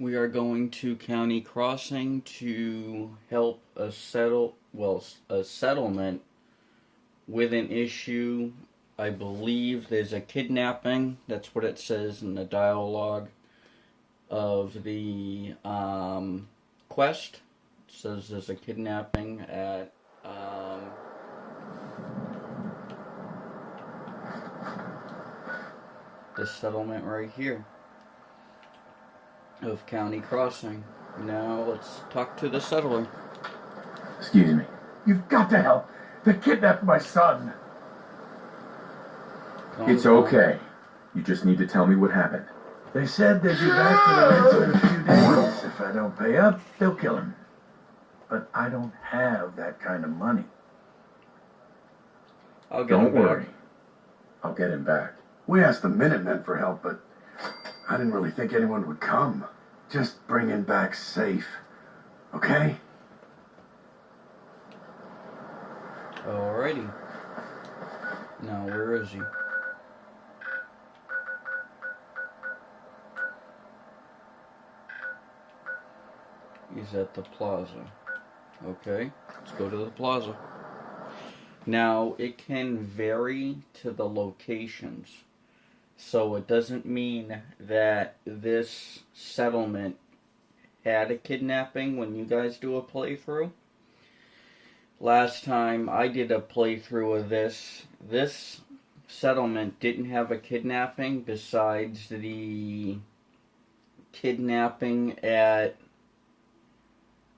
We are going to County Crossing to help a settlement with an issue. I believe there's a kidnapping. That's what it says in the dialogue of the quest. It says there's a kidnapping at the settlement right here of County Crossing. Now let's talk to the settler. Excuse me. You've got to help. They kidnapped my son. It's okay. You just need to tell me what happened. They said they'd be back for the ransom in a few days. If I don't pay up, they'll kill him. But I don't have that kind of money. Don't worry. I'll get him back. We asked the Minutemen for help, but I didn't really think anyone would come. Just bring him back safe. Okay? Alrighty. Now, where is he? He's at the plaza. Okay, let's go to the plaza. Now, it can vary to the locations. So it doesn't mean that this settlement had a kidnapping when you guys do a playthrough. Last time I did a playthrough of this settlement didn't have a kidnapping besides the kidnapping at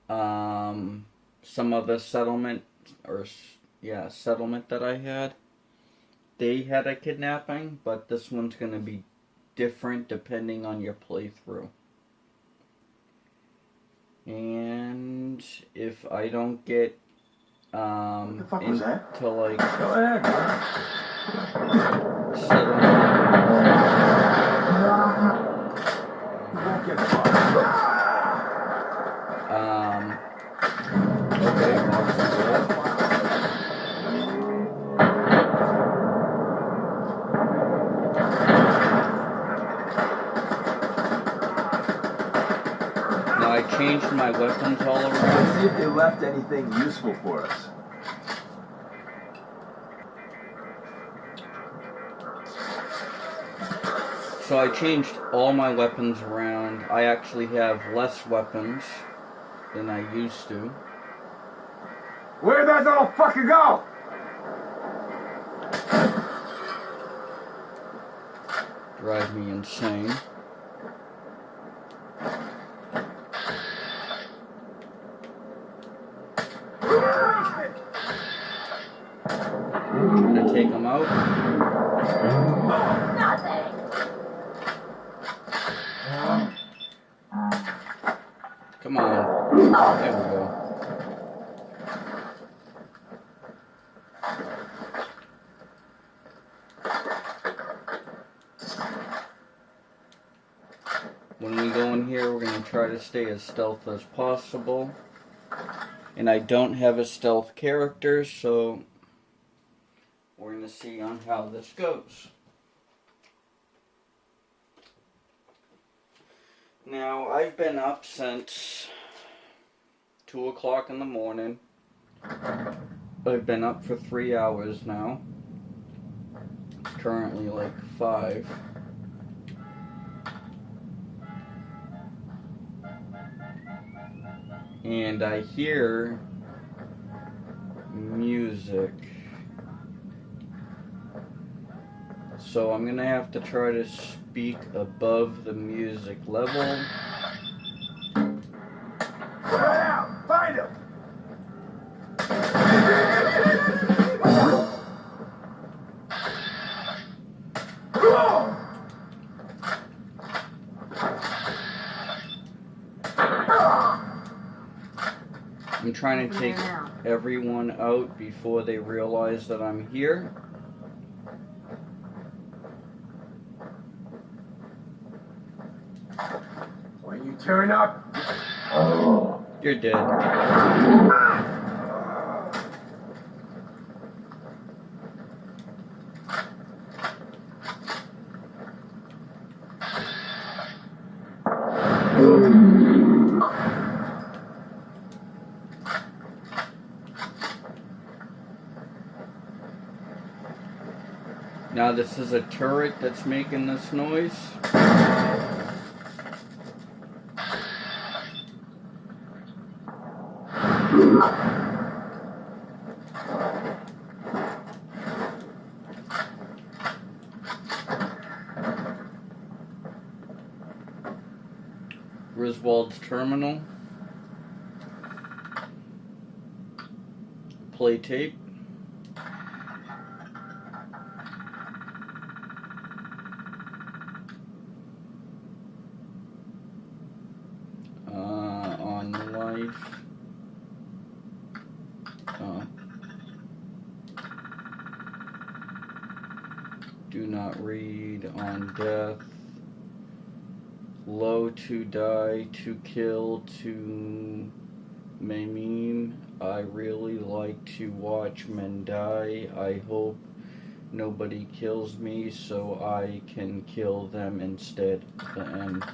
some other settlement that I had. They had a kidnapping, but this one's going to be different depending on your playthrough. And if I don't get what the fuck was that? to like Go ahead. Now I changed my weapons all around. Let's see if they left anything useful for us. So I changed all my weapons around. I actually have less weapons than I used to. Where'd that little fucker go? Drive me insane. I'm gonna take him out. Nothing. Come on. There we go. When we go in here, we're going to try to stay as stealth as possible. And I don't have a stealth character, so we're going to see on how this goes. Now, I've been up since 2 o'clock in the morning. I've been up for 3 hours now. It's currently like 5. And I hear music. So I'm gonna have to try to speak above the music level. Find him! I'm trying to take everyone out before they realize that I'm here. When you turn up, You're dead. Now this is a turret that's making this noise. Griswold's terminal. Play tape. On life. Do not read on death. Low to die, to kill, to maim. I really like to watch men die. I hope nobody kills me so I can kill them instead. The end.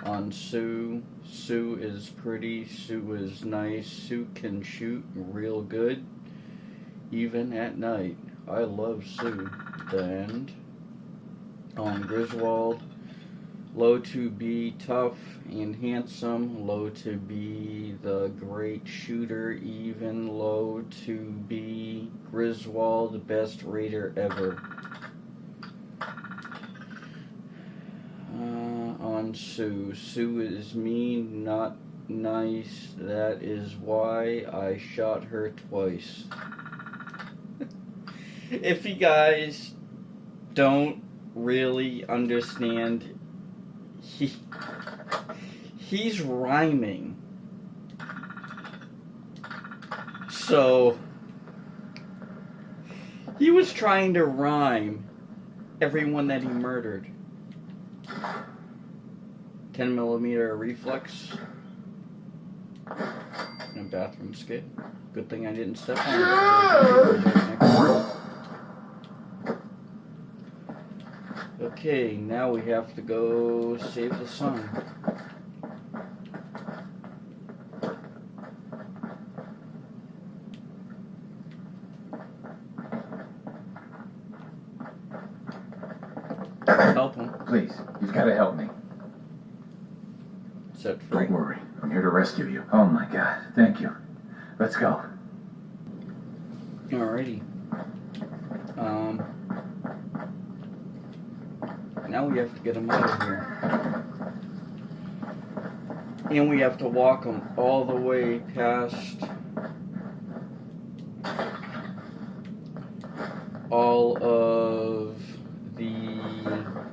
On Sue. Sue is pretty. Sue is nice. Sue can shoot real good, even at night. I love Sue. The end. On Griswold. Low to be tough and handsome, low to be the great shooter, even low to be Griswold, best raider ever. On Sue. Sue is mean, not nice, that is why I shot her twice. If you guys don't really understand, he's rhyming. So he was trying to rhyme everyone that he murdered. 10mm reflex. And a bathroom skid. Good thing I didn't step on it. Okay, now we have to go save the sun. Help him. Please, you've got to help me. Set free. Don't worry, I'm here to rescue you. Oh my God, thank you. Let's go. Alrighty. Now we have to get him out of here. And we have to walk him all the way past all of the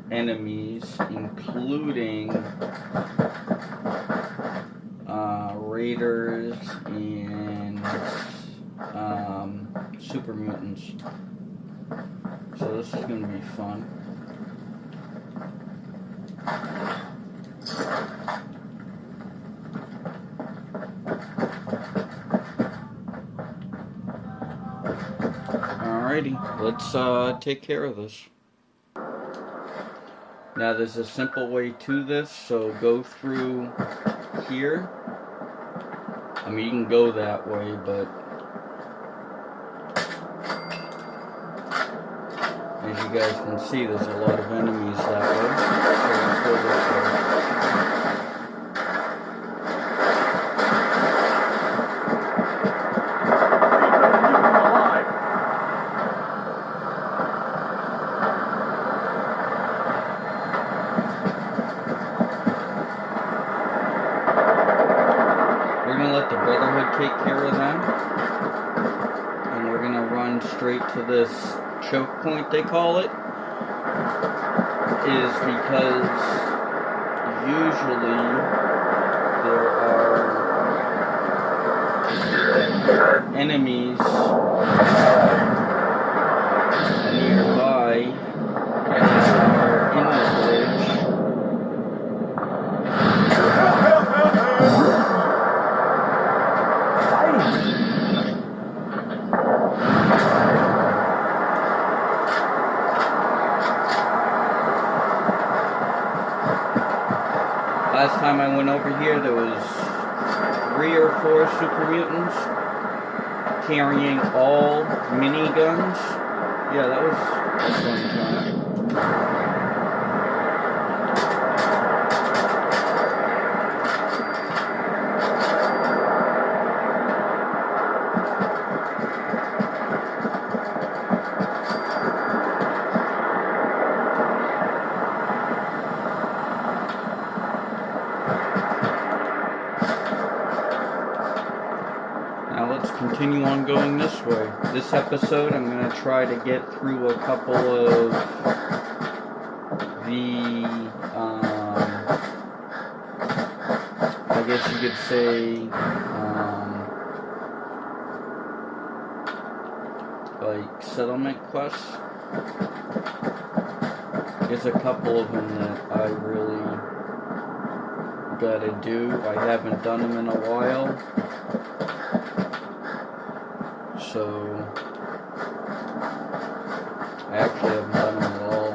enemies, including raiders and super mutants. So this is going to be fun. Alrighty, let's take care of this. Now there's a simple way to this, so go through here. I mean, you can go that way, but as you guys can see, there's a lot of enemies that way. So let's go this way. Take care of them, and we're gonna run straight to this choke point, they call it, is because usually there are enemies nearby that are in the village. Last time I went over here, there was 3 or 4 super mutants carrying all miniguns. Yeah, that was a fun time. Now let's continue on going this way. This episode, I'm going to try to get through a couple of the, I guess you could say, like settlement quests. There's a couple of them that I really gotta do. I haven't done them in a while. So, I actually haven't done them at all.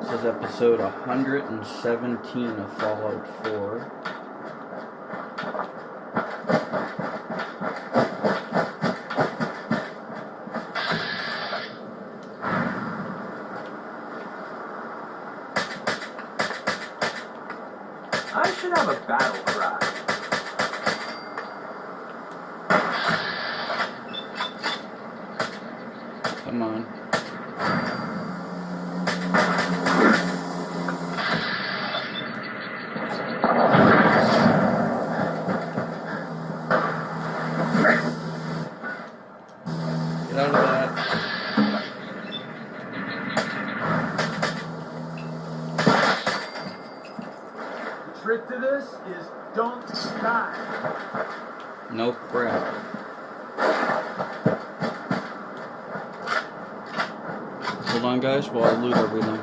This is episode 117 of Fallout 4. I should have a battle cry. Come on. Get out of that. The trick to this is don't die. No crap. Hold on, guys, while I loot everything.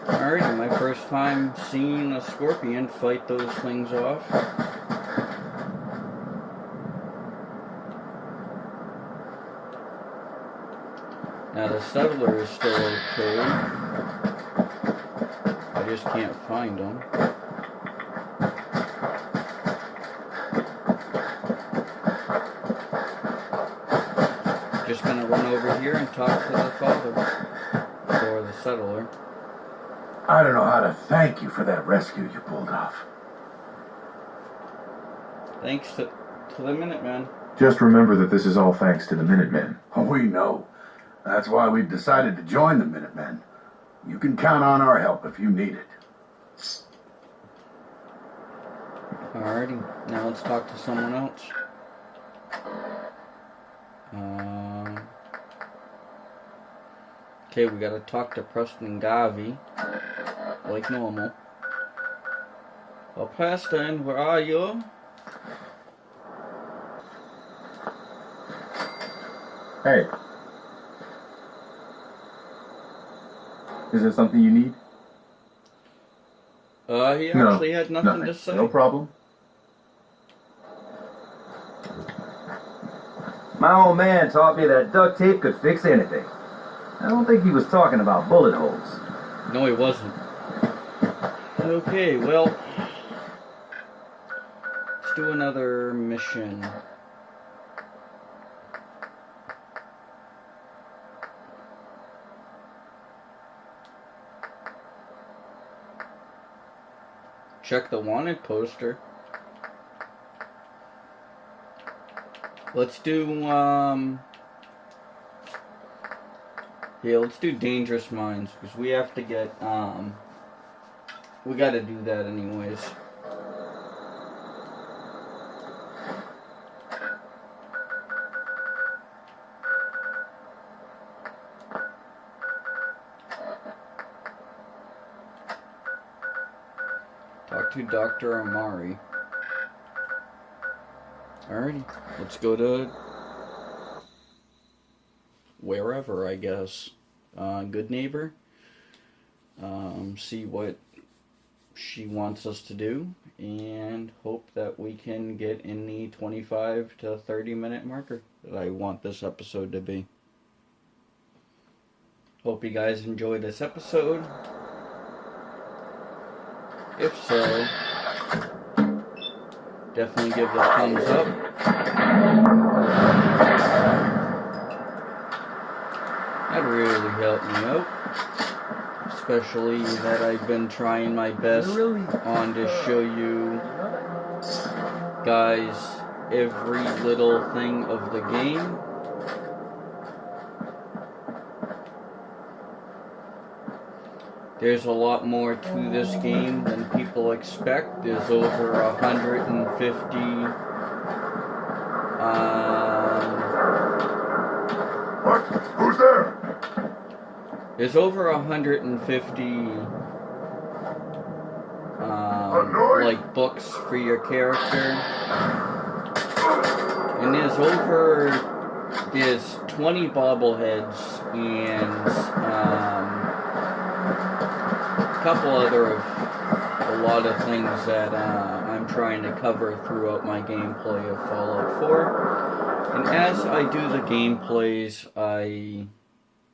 Alright, my first time seeing a scorpion fight those things off. Now the settler is still okay. I just can't find him. Just gonna run over here and talk to the father. Or the settler. I don't know how to thank you for that rescue you pulled off. Thanks to the Minutemen. Just remember that this is all thanks to the Minutemen. We know. That's why we've decided to join the Minutemen. You can count on our help if you need it. Alrighty, now let's talk to someone else. Okay, we gotta talk to Preston Garvey, like normal. Well, Preston, where are you? Hey. Is there something you need? He actually had nothing to say. No problem. My old man taught me that duct tape could fix anything. I don't think he was talking about bullet holes. No, he wasn't. Okay, well, let's do another mission. Check the wanted poster. Let's do, yeah, let's do Dangerous Minds, because we have to get, we gotta do that anyways. Talk to Dr. Amari. Alrighty, let's go to wherever, I guess. Good Neighbor. See what she wants us to do, and hope that we can get in the 25 to 30 minute marker that I want this episode to be. Hope you guys enjoy this episode. If so, definitely give the thumbs up. That really helped me out. Especially that I've been trying my best on to show you guys every little thing of the game. There's a lot more to this game than people expect. There's over 150 What? Who's there? there's over 150 like books for your character. And there's 20 bobbleheads and a lot of things that I'm trying to cover throughout my gameplay of Fallout 4. And as I do the gameplays, I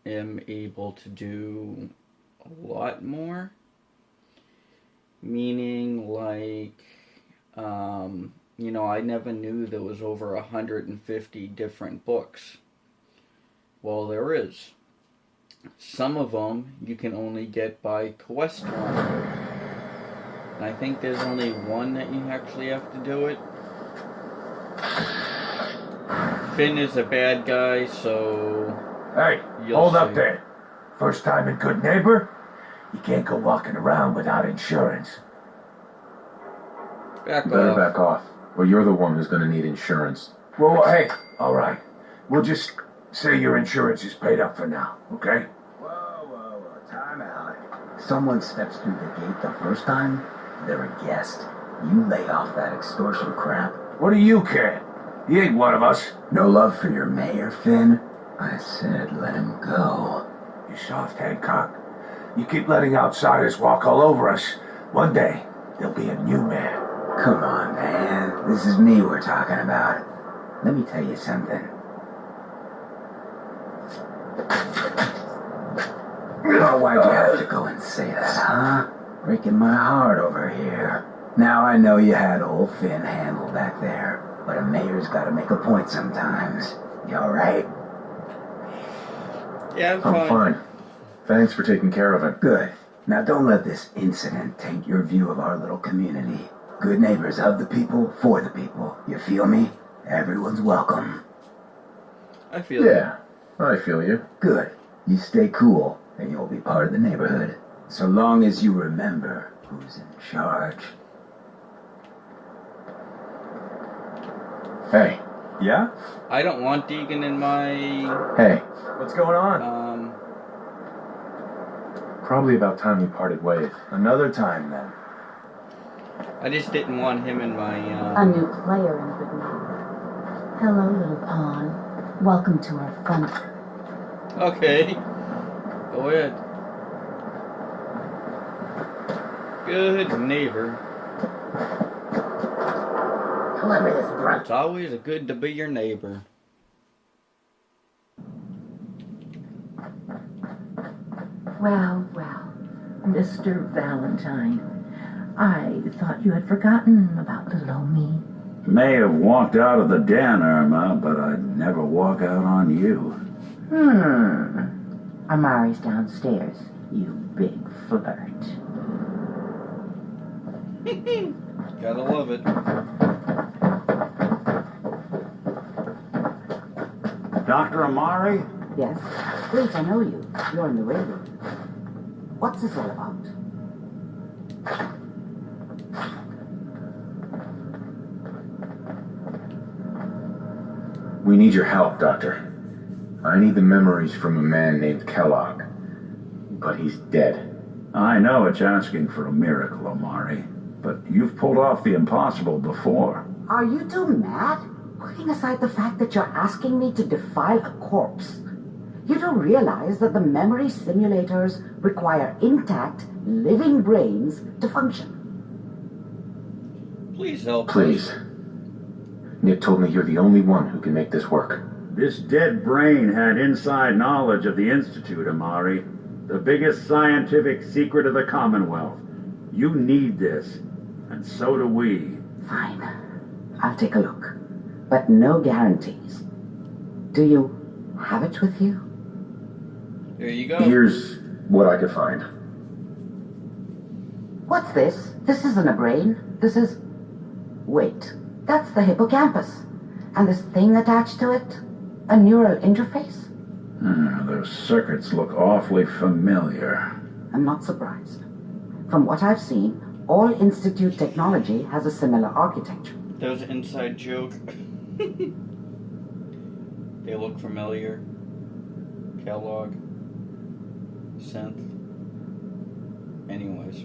am able to do a lot more. Meaning, like, you know, I never knew there was over 150 different books. Well, there is. Some of them you can only get by quest line. And I think there's only one that you actually have to do it. Finn is a bad guy, so... Hey, hold up there. First time in Good Neighbor? You can't go walking around without insurance. Better back off, or you're the one who's gonna need insurance. Well, hey, alright. We'll just say your insurance is paid up for now, okay? Whoa, time out. Someone steps through the gate the first time, they're a guest. You lay off that extortion crap. What do you care? He ain't one of us. No love for your mayor, Finn? I said let him go. You soft Hancock. You keep letting outsiders walk all over us. One day, there'll be a new man. Come on, man. This is me we're talking about. Let me tell you something. Oh, why'd you have to go and say that, huh? Breaking my heart over here. Now I know you had old Finn handled back there, but a mayor's gotta make a point sometimes. You alright? Yeah, I'm fine. Thanks for taking care of it. Good. Now don't let this incident taint your view of our little community. Good neighbors of the people, for the people. You feel me? Everyone's welcome. I feel Yeah, I feel you. Good. You stay cool, and you'll be part of the neighborhood. So long as you remember who's in charge. Hey. Yeah? I don't want Deegan in my... Hey. What's going on? Probably about time we parted ways. Another time, then. I just didn't want him in my, A new player in Good Neighbor. Hello, little pawn. Welcome to our fun. Okay. Go ahead. Good neighbor. Whoever this brother. It's always good to be your neighbor. Well, Mr. Valentine, I thought you had forgotten about little old me. May have walked out of the den, Irma, but I'd never walk out on you. Amari's downstairs, you big flirt. Gotta love it. Dr. Amari? Yes? Wait, I know you. You're in the radio. What's this all about? We need your help, Doctor. I need the memories from a man named Kellogg. But he's dead. I know it's asking for a miracle, Amari, but you've pulled off the impossible before. Are you two mad? Putting aside the fact that you're asking me to defile a corpse, you don't realize that the memory simulators require intact, living brains to function. Please help. Please. Nick told me you're the only one who can make this work. This dead brain had inside knowledge of the Institute, Amari. The biggest scientific secret of the Commonwealth. You need this, and so do we. Fine. I'll take a look. But no guarantees. Do you have it with you? There you go. Here's what I could find. What's this? This isn't a brain. This is... Wait. That's the hippocampus. And this thing attached to it? A neural interface? Those circuits look awfully familiar. I'm not surprised. From what I've seen, all Institute technology has a similar architecture. That was an inside joke. They look familiar. Kellogg. Synth. Anyways.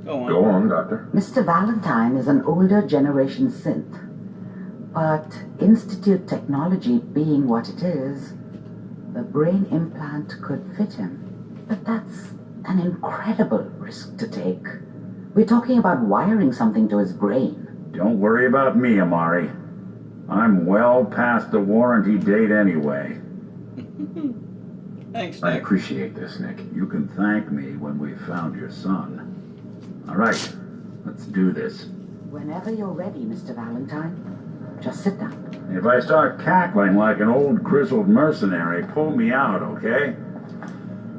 Go on. Go on, Doctor. Mr. Valentine is an older generation synth. But Institute technology being what it is, the brain implant could fit him. But that's an incredible risk to take. We're talking about wiring something to his brain. Don't worry about me, Amari. I'm well past the warranty date anyway. Thanks, I Nick. appreciate this, Nick. You can thank me when we've found your son. All right, let's do this. Whenever you're ready, Mr. Valentine. Just sit down. If I start cackling like an old grizzled mercenary, pull me out, okay?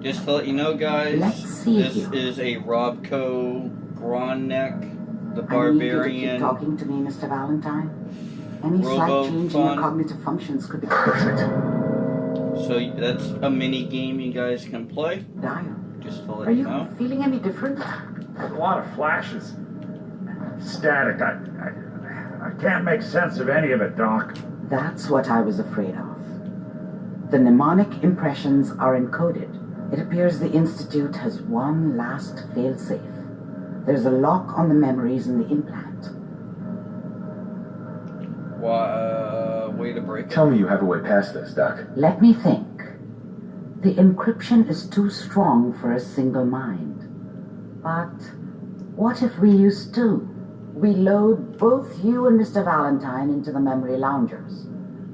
Just to let you know, guys, Let's see this here. is a Robco Grondneck, the I need you to keep Barbarian. talking to me, Mr. Valentine. Any slight Robo change in your fun. cognitive functions could be Perfect. So that's a mini game you guys can play. dire. Just to let Are you you know. feeling any different? A lot of flashes. Static. I can't make sense of any of it, Doc. That's what I was afraid of. The mnemonic impressions are encoded. It appears the Institute has one last failsafe. There's a lock on the memories in the implant. Way to break it. Tell me you have a way past this, Doc. Let me think. The encryption is too strong for a single mind. But what if we use two? We load both you and Mr. Valentine into the memory loungers.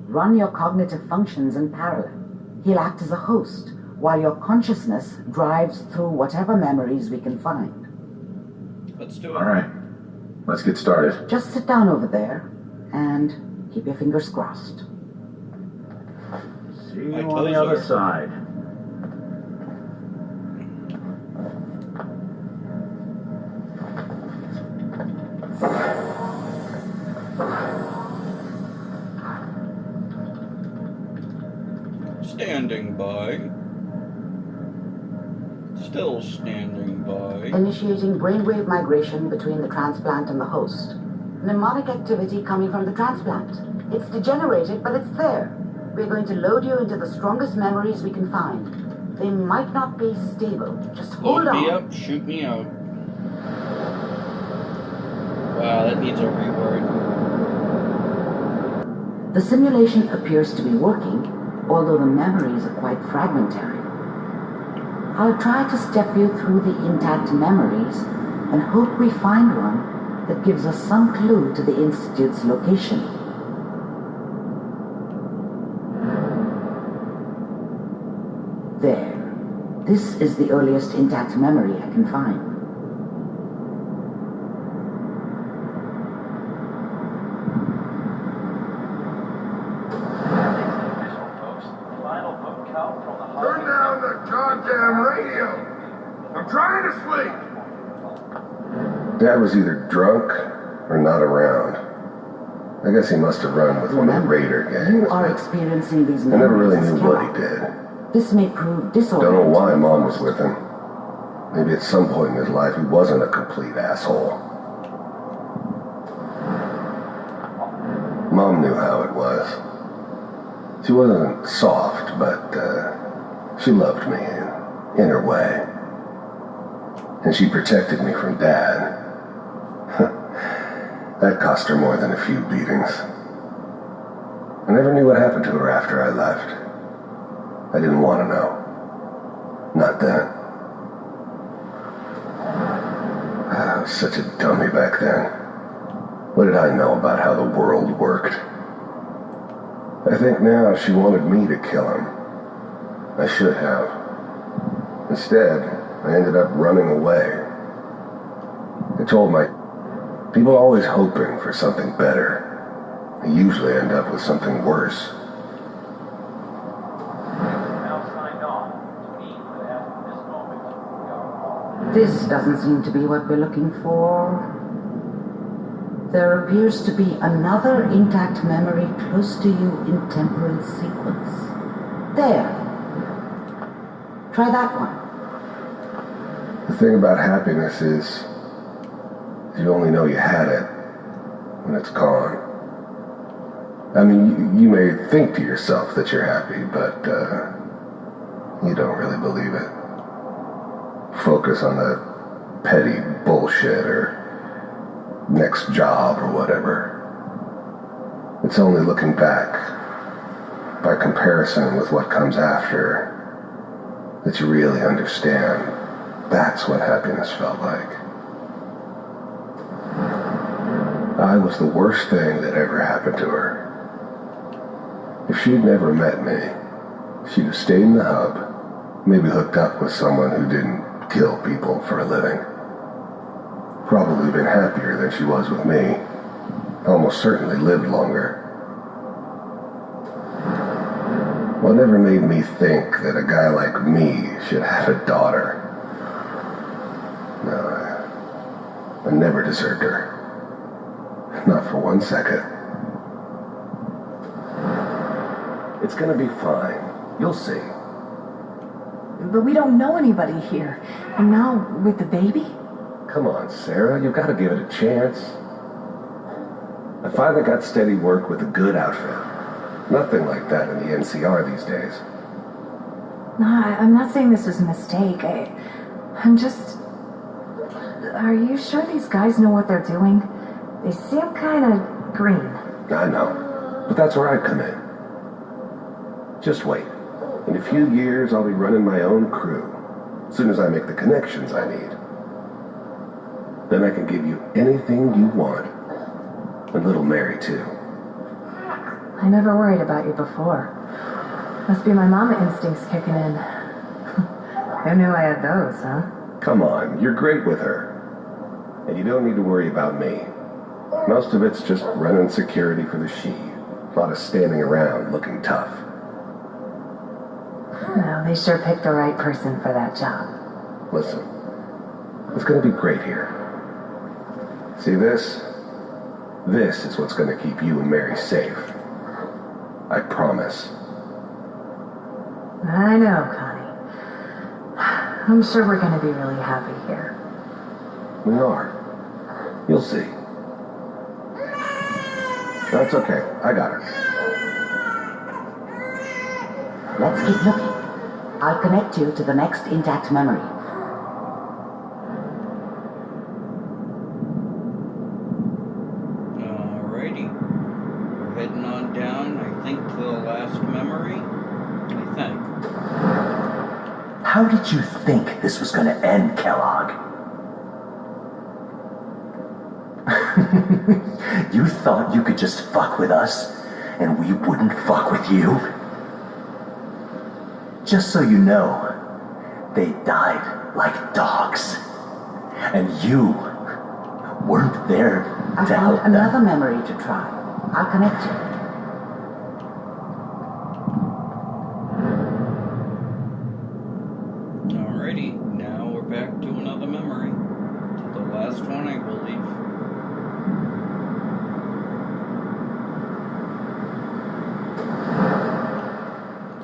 Run your cognitive functions in parallel. He'll act as a host, while your consciousness drives through whatever memories we can find. Let's do it. All right. Let's get started. Just sit down over there and keep your fingers crossed. See you My on the toes other are- side. Standing by. Still standing by. Initiating brainwave migration between the transplant and the host. Mnemonic activity coming from the transplant. It's degenerated, but it's there. We're going to load you into the strongest memories we can find. They might not be stable. Just hold Load me on. up, shoot me out. Wow, that needs a reword. The simulation appears to be working, although the memories are quite fragmentary. I'll try to step you through the intact memories and hope we find one that gives us some clue to the Institute's location. There. This is the earliest intact memory I can find. Turn down the goddamn radio. I'm trying to sleep. Dad was either drunk or not around. I guess he must have run with one of the Raider gangs. You are but experiencing these I never really memories knew as what he Kellogg. did. This may prove Don't disorienting. know why Mom was with him. Maybe at some point in his life he wasn't a complete asshole. Mom knew how it was. She wasn't soft, but she loved me in her way. And she protected me from Dad. That cost her more than a few beatings. I never knew what happened to her after I left. I didn't want to know. Not then. I was such a dummy back then. What did I know about how the world worked? I think now she wanted me to kill him. I should have. Instead, I ended up running away. I told my... People are always hoping for something better. I usually end up with something worse. This doesn't seem to be what we're looking for. There appears to be another intact memory close to you in temporal sequence. There. Try that one. The thing about happiness is you only know you had it when it's gone. I mean, you may think to yourself that you're happy, but you don't really believe it. Focus on the petty bullshit or next job or whatever. It's only looking back, by comparison with what comes after, that you really understand that's what happiness felt like. I was the worst thing that ever happened to her. If she'd never met me, she'd have stayed in the hub, maybe hooked up with someone who didn't kill people for a living. Probably been happier than she was with me. Almost certainly lived longer. Whatever made me think that a guy like me should have a daughter? No, I never deserved her. Not for 1 second. It's gonna be fine. You'll see. But we don't know anybody here. And now, with the baby? Come on, Sarah, you've got to give it a chance. I finally got steady work with a good outfit. Nothing like that in the NCR these days. No, I'm not saying this was a mistake. I'm just... Are you sure these guys know what they're doing? They seem kind of green. I know, but that's where I come in. Just wait. In a few years, I'll be running my own crew. As soon as I make the connections I need. Then I can give you anything you want. And little Mary, too. I never worried about you before. Must be my mama instincts kicking in. Who knew I had those, huh? Come on, you're great with her. And you don't need to worry about me. Most of it's just running security for the she. A lot of standing around looking tough. Well, they sure picked the right person for that job. Listen, it's gonna be great here. See this? This is what's gonna keep you and Mary safe. I promise. I know, Connie. I'm sure we're gonna be really happy here. We are. You'll see. That's okay. I got her. Let's keep looking. I'll connect you to the next intact memory. Alrighty. We're heading on down, I think, to the last memory. I think. How did you think this was going to end, Kellogg? You thought you could just fuck with us, and we wouldn't fuck with you? Just so you know, they died like dogs. And you weren't there I to help found them. another memory to try. I'll connect you. Alrighty, now we're back to another memory. To the last one, I believe.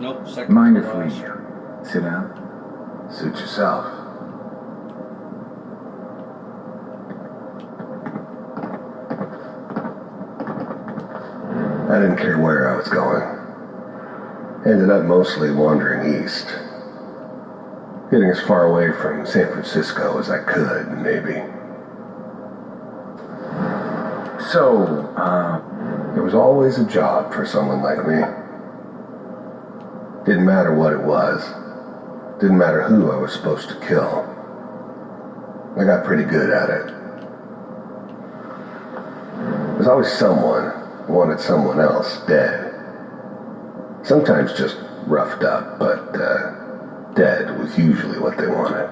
Nope, second Mind to if we last. sit down? Suit yourself. I didn't care where I was going. Ended up mostly wandering east. Getting as far away from San Francisco as I could, maybe. So, There was always a job for someone like me. Didn't matter what it was. Didn't matter who I was supposed to kill. I got pretty good at it. There's always someone who wanted someone else dead. Sometimes just roughed up, but dead was usually what they wanted.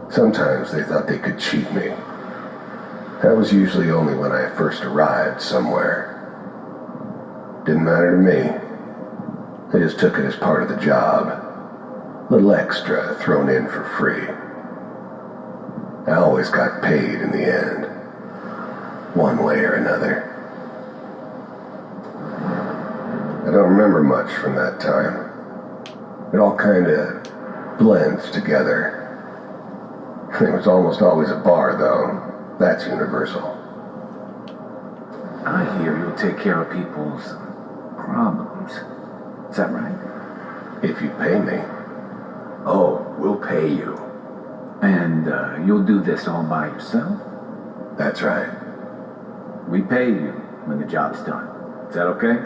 Sometimes they thought they could cheat me. That was usually only when I first arrived somewhere. Didn't matter to me. I just took it as part of the job. A little extra thrown in for free. I always got paid in the end. One way or another. I don't remember much from that time. It all kinda blends together. There was almost always a bar, though. That's universal. I hear you'll take care of people's problems. Is that right? If you pay me. Oh, we'll pay you. And you'll do this all by yourself? That's right. We pay you when the job's done. Is that okay?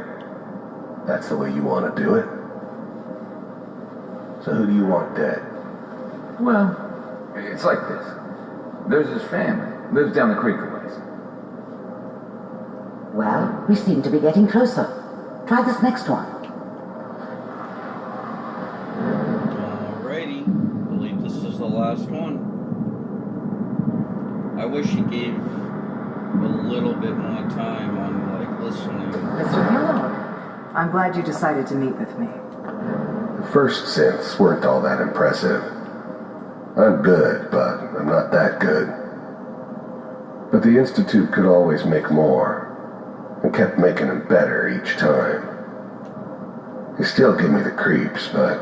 That's the way you want to do it? So who do you want dead? Well, it's like this. There's this family. Lives down the creek a ways. Well, we seem to be getting closer. Try this next one. Alrighty. I believe this is the last one. I wish he gave a little bit more time on, like, listening. Mr. Kellogg, I'm glad you decided to meet with me. The first synths weren't all that impressive. I'm good, but I'm not that good. But the Institute could always make more, and kept making them better each time. They still give me the creeps, but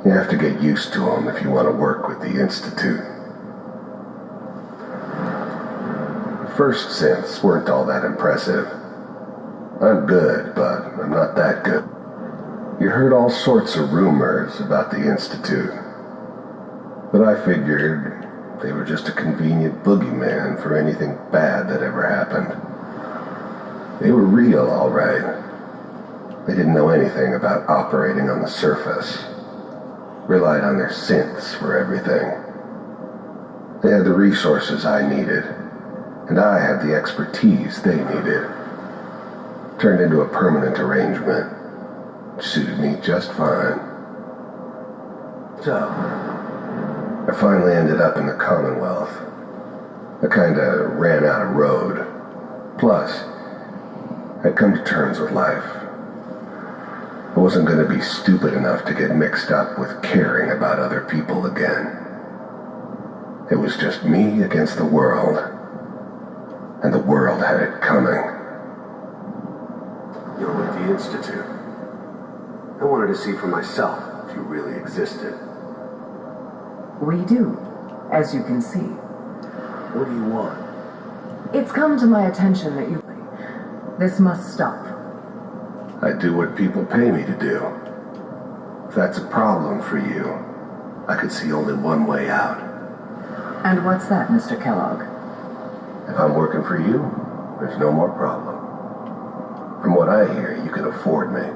you have to get used to them if you want to work with the Institute. The first synths weren't all that impressive. I'm good, but I'm not that good. You heard all sorts of rumors about the Institute, but I figured they were just a convenient boogeyman for anything bad that ever happened. They were real, all right. They didn't know anything about operating on the surface. Relied on their synths for everything. They had the resources I needed, and I had the expertise they needed. Turned into a permanent arrangement. Suited me just fine. So, I finally ended up in the Commonwealth. I kinda ran out of road. Plus, I'd come to terms with life. I wasn't gonna be stupid enough to get mixed up with caring about other people again. It was just me against the world. And the world had it coming. You're with the Institute. I wanted to see for myself if you really existed. We do, as you can see. What do you want? It's come to my attention that this must stop. I do what people pay me to do. If that's a problem for you, I could see only one way out. And what's that, Mr. Kellogg? If I'm working for you, there's no more problem. From what I hear, you can afford me.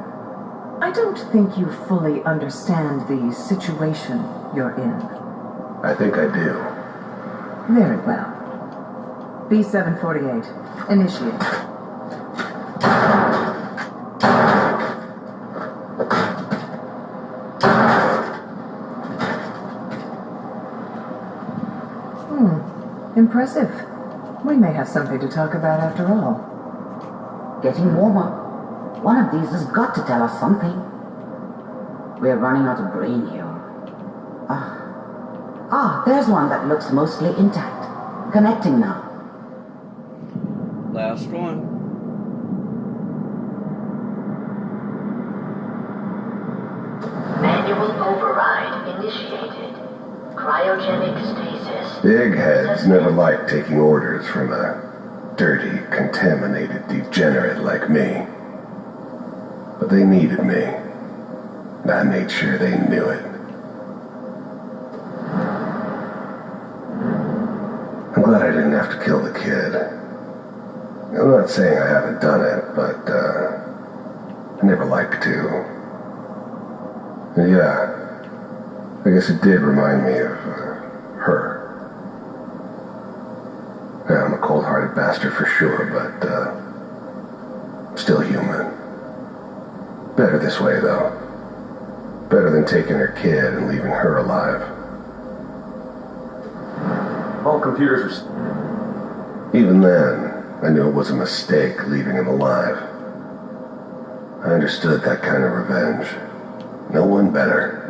I don't think you fully understand the situation you're in. I think I do. Very well. B748, initiate. Impressive. We may have something to talk about after all. Getting warmer. One of these has got to tell us something. We're running out of brain here. There's one that looks mostly intact. Connecting now. Last one. Manual override initiated. Cryogenic stasis. Big heads never liked taking orders from a dirty, contaminated degenerate like me. But they needed me, and I made sure they knew it. I'm glad I didn't have to kill the kid. I'm not saying I haven't done it, but I never liked to. And yeah, I guess it did remind me of her. Yeah, I'm a cold-hearted bastard for sure, but still human. Better this way, though. Better than taking her kid and leaving her alive. All computers are... Even then, I knew it was a mistake leaving him alive. I understood that kind of revenge. No one better.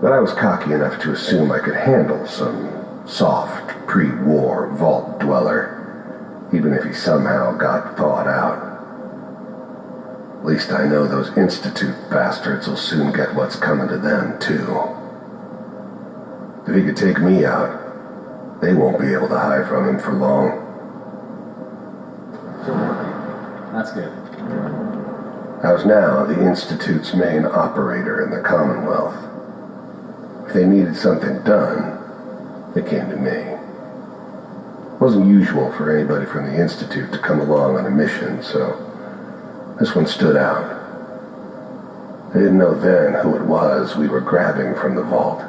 But I was cocky enough to assume I could handle some soft, pre-war vault dweller, even if he somehow got thawed out. At least I know those Institute bastards will soon get what's coming to them, too. If he could take me out, they won't be able to hide from him for long. That's good. I was now the Institute's main operator in the Commonwealth. If they needed something done, they came to me. It wasn't usual for anybody from the Institute to come along on a mission, so this one stood out. I didn't know then who it was we were grabbing from the vault.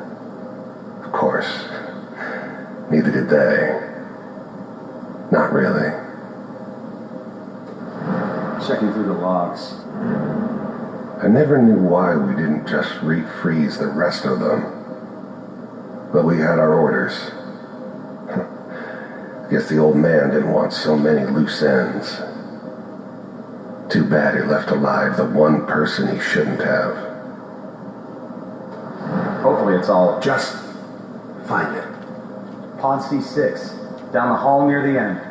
Of course, neither did they. Not really. Checking through the logs. I never knew why we didn't just refreeze the rest of them. But we had our orders. I guess the old man didn't want so many loose ends. Too bad he left alive the one person he shouldn't have. Hopefully it's all... Just find it. Pod C6. Down the hall near the end.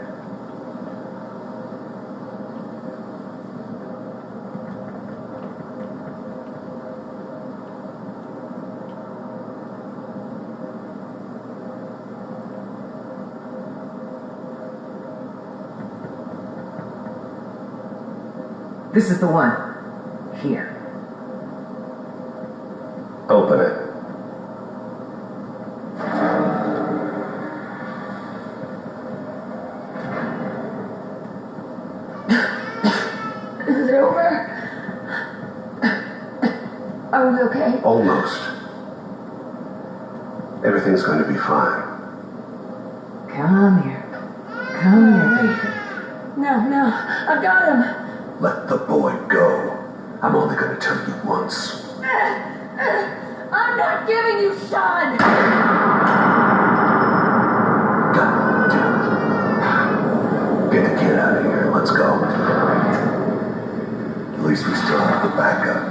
This is the one. Here. Open it. Is it over? Are we okay? Almost. Everything's going to be fine. Come here. Come here, baby. No, I've got him. Let the boy go. I'm only going to tell you once. I'm not giving you Sean! God damn it. Get the kid out of here. Let's go. At least we still have the backup.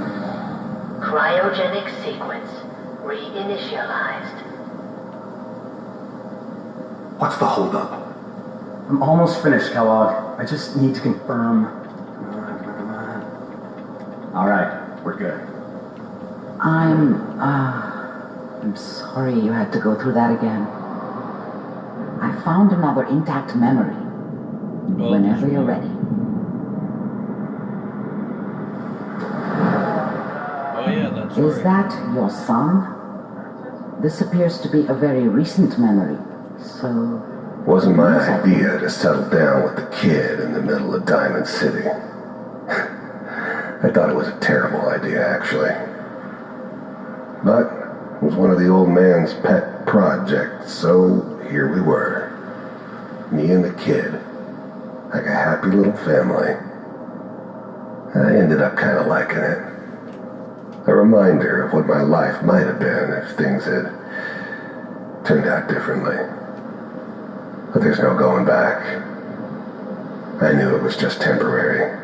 Cryogenic sequence reinitialized. What's the holdup? I'm almost finished, Kellogg. I just need to confirm. All right, we're good. I'm sorry you had to go through that again. I found another intact memory. Whenever you're ready. Oh yeah, that's Is right. that your son? This appears to be a very recent memory, so... Wasn't my idea to settle down with the kid in the middle of Diamond City. I thought it was a terrible idea, actually. But it was one of the old man's pet projects, so here we were. Me and the kid. Like a happy little family. I ended up kind of liking it. A reminder of what my life might have been if things had turned out differently. But there's no going back. I knew it was just temporary.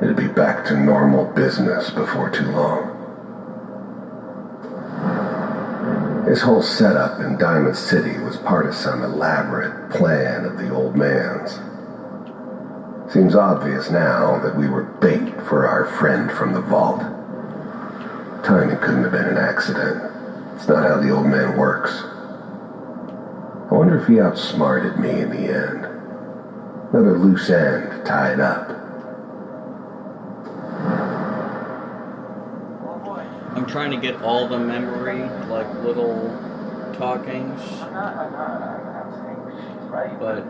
It'd be back to normal business before too long. This whole setup in Diamond City was part of some elaborate plan of the old man's. Seems obvious now that we were bait for our friend from the vault. Timing couldn't have been an accident. It's not how the old man works. I wonder if he outsmarted me in the end. Another loose end tied up. I'm trying to get all the memory, like little talkings. But,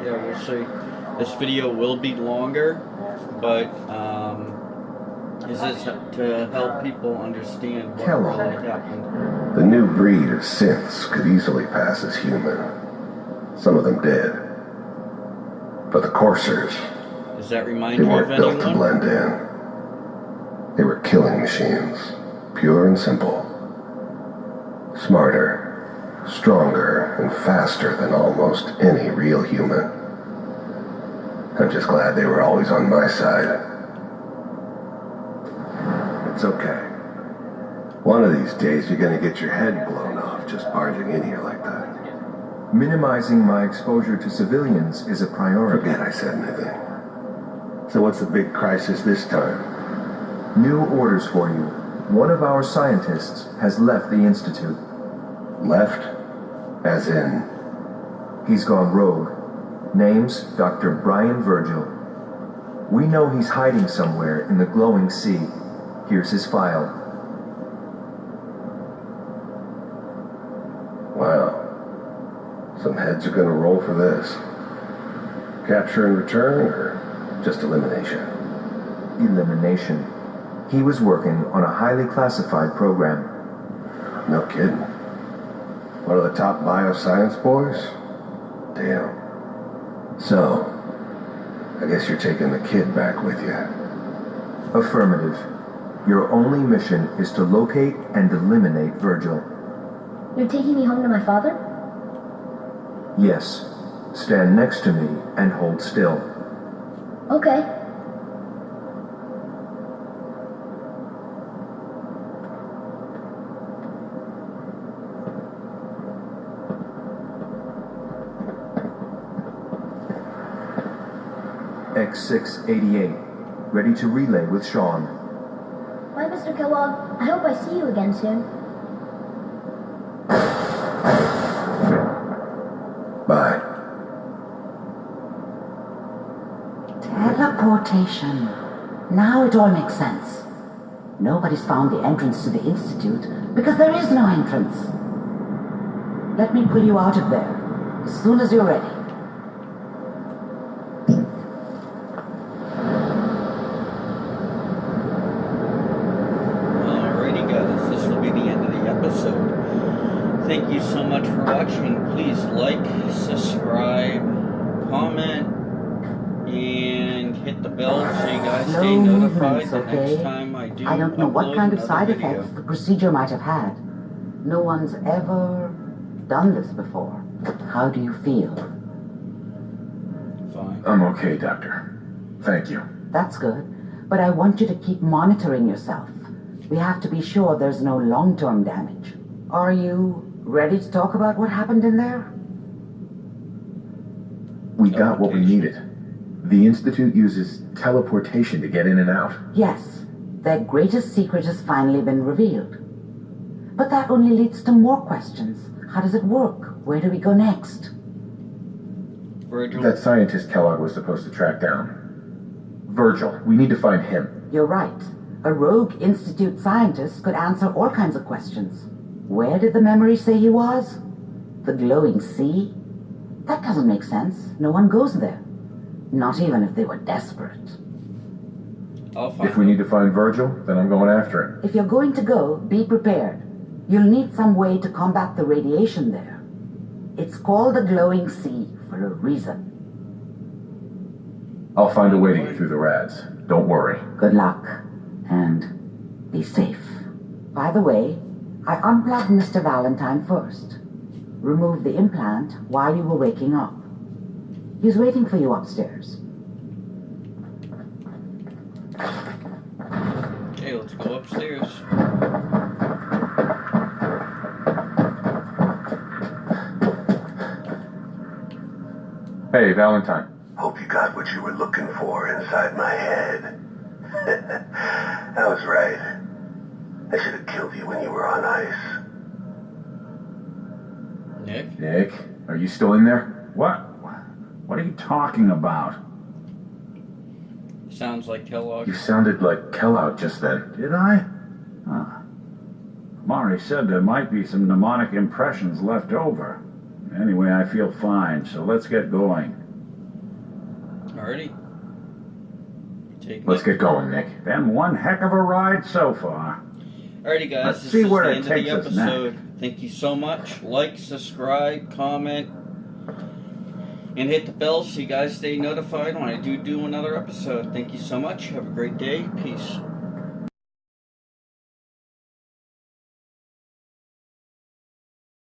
yeah, we'll see. This video will be longer, but, is this to help people understand what Kellogg. really happened? The new breed of synths could easily pass as human. Some of them did. But the coursers, Does that remind they you of weren't built to anyone? blend in. They were killing machines, pure and simple. Smarter, stronger, and faster than almost any real human. I'm just glad they were always on my side. It's okay. One of these days you're gonna get your head blown off just barging in here like that. Minimizing my exposure to civilians is a priority. Forget I said anything. So what's the big crisis this time? New orders for you. One of our scientists has left the Institute. Left? As in? He's gone rogue. Name's Dr. Brian Virgil. We know he's hiding somewhere in the glowing sea. Here's his file. Wow. Some heads are gonna roll for this. Capture and return, or just elimination? Elimination. He was working on a highly classified program. No kidding. One of the top bioscience boys? Damn. So, I guess you're taking the kid back with you. Affirmative. Your only mission is to locate and eliminate Virgil. You're taking me home to my father? Yes. Stand next to me and hold still. Okay. X688. Ready to relay with Sean. Bye, Mr. Kellogg. I hope I see you again soon. Bye. Teleportation. Now it all makes sense. Nobody's found the entrance to the Institute because there is no entrance. Let me pull you out of there as soon as you're ready. Alrighty guys, this will be the end of the episode. Thank you so much for watching. Please like, subscribe, comment, and hit the bell so you guys stay notified the next time I do. I don't know what kind of upload side another effects video. the procedure might have had. No one's ever done this before. How do you feel? Fine. I'm okay, Doctor. Thank you. That's good. But I want you to keep monitoring yourself. We have to be sure there's no long-term damage. Are you ready to talk about what happened in there? We got what we needed. The Institute uses teleportation to get in and out. Yes. Their greatest secret has finally been revealed. But that only leads to more questions. How does it work? Where do we go next? Virgil. That scientist Kellogg was supposed to track down. Virgil. We need to find him. You're right. A rogue Institute scientist could answer all kinds of questions. Where did the memory say he was? The glowing sea? That doesn't make sense. No one goes there. Not even if they were desperate. If we need to find Virgil, then I'm going after him. If you're going to go, be prepared. You'll need some way to combat the radiation there. It's called the glowing sea for a reason. I'll find a way to get through the rads. Don't worry. Good luck. And be safe. By the way, I unplugged Mr. Valentine first. Removed the implant while you were waking up. He's waiting for you upstairs. Okay, let's go upstairs. Hey, Valentine. Hope you got what you were looking for inside my head. I was right. I should have killed you when you were on ice. Nick? Nick, are you still in there? What? What are you talking about? Sounds like Kellogg. You sounded like Kellogg just then. Did I? Huh. Mari said there might be some mnemonic impressions left over. Anyway, I feel fine, so let's get going. Alrighty. Let's get going, Nick. Been one heck of a ride so far. Alrighty guys, Let's this see is where the it end of the takes us episode. Thank you so much. Like, subscribe, comment, and hit the bell so you guys stay notified when I do another episode. Thank you so much. Have a great day. Peace.